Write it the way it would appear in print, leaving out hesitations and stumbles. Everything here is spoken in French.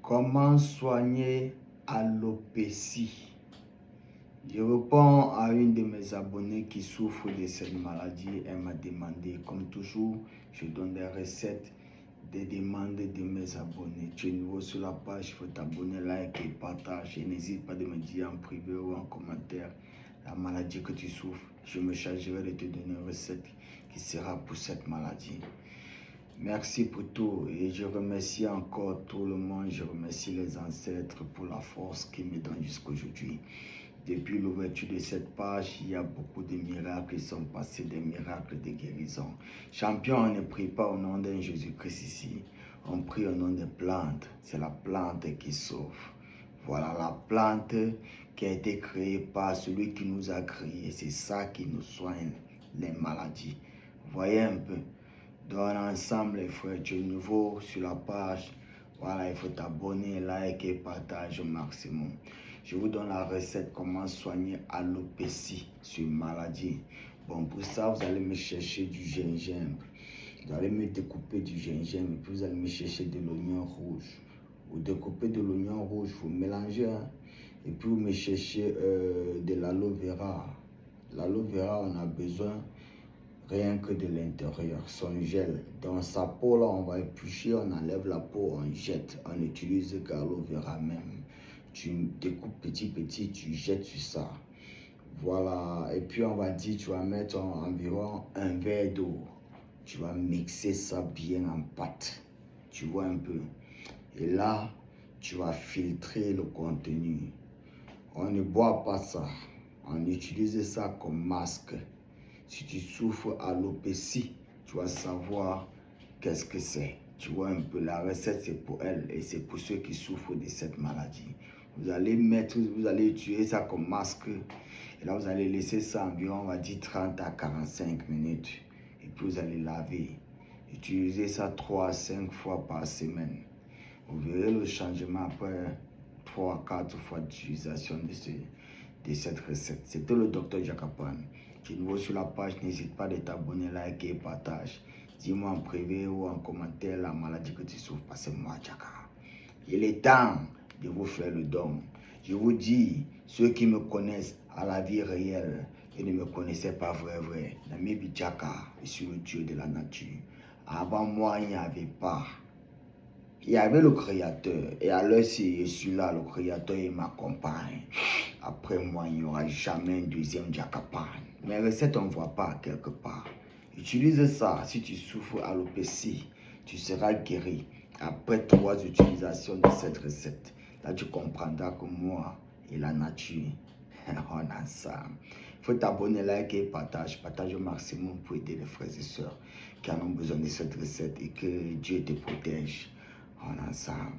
Comment soigner l'alopécie? Je réponds à une de mes abonnés qui souffre de cette maladie. Elle m'a demandé, comme toujours, je donne des recettes, des demandes de mes abonnés. Tu es nouveau sur la page, il faut t'abonner, like et partage. Et n'hésite pas de me dire en privé ou en commentaire la maladie que tu souffres. Je me chargerai de te donner une recette qui sera pour cette maladie. Merci pour tout et je remercie encore tout le monde. Je remercie les ancêtres pour la force qu'ils me donnent jusqu'à aujourd'hui. Depuis l'ouverture de cette page, il y a beaucoup de miracles qui sont passés, des miracles de guérison. Champion, on ne prie pas au nom d'un Jésus-Christ ici. On prie au nom des plantes. C'est la plante qui sauve. Voilà la plante qui a été créée par celui qui nous a créés. C'est ça qui nous soigne les maladies. Voyez un peu. Donc ensemble les frères, tu es nouveau sur la page. Voilà, il faut t'abonner, liker, partager au maximum. Je vous donne la recette comment soigner l'alopécie sur une maladie. Bon, pour ça, vous allez me chercher du gingembre. Vous allez me découper du gingembre et puis vous allez me chercher de l'oignon rouge. Vous découpez de l'oignon rouge, vous mélangez. Et puis vous me cherchez de l'aloe vera. L'aloe vera, on a besoin rien que de l'intérieur, son gel. Dans sa peau, là, on va éplucher, on enlève la peau, on jette. On utilise l'aloe vera même. Tu découpes petit, tu jettes sur ça. Voilà. Et puis, on va dire, tu vas mettre environ un verre d'eau. Tu vas mixer ça bien en pâte. Tu vois un peu. Et là, tu vas filtrer le contenu. On ne boit pas ça. On utilise ça comme masque. Si tu souffres l'alopécie, tu vas savoir qu'est-ce que c'est. Tu vois un peu, la recette c'est pour elle et c'est pour ceux qui souffrent de cette maladie. Vous allez utiliser ça comme masque et là vous allez laisser ça environ, on va dire 30 à 45 minutes. Et puis vous allez laver. Utilisez ça 3 à 5 fois par semaine. Vous verrez le changement après 3 à 4 fois d'utilisation de cette recette. C'était le docteur Jakapan. Tu es nouveau sur la page, n'hésite pas de t'abonner, liker et partage. Dis-moi en privé ou en commentaire la maladie que tu souffres, parce que moi, Jaka. Il est temps de vous faire le don. Je vous dis, ceux qui me connaissent à la vie réelle et ne me connaissaient pas vrai, Namibi Jaka, je suis le Dieu de la nature. Avant moi, il n'y avait pas. Il y avait le Créateur. Et à l'heure si je suis là, le Créateur, il m'accompagne. Après moi, il n'y aura jamais un deuxième Jakapan. Mes recettes, on ne voit pas quelque part. Utilise ça. Si tu souffres l'alopécie, tu seras guéri. Après 3 utilisations de cette recette, là, tu comprendras que moi et la nature, on est ensemble. Il faut t'abonner, liker et partage. Partage au maximum pour aider les frères et sœurs qui en ont besoin de cette recette et que Dieu te protège. On est ensemble.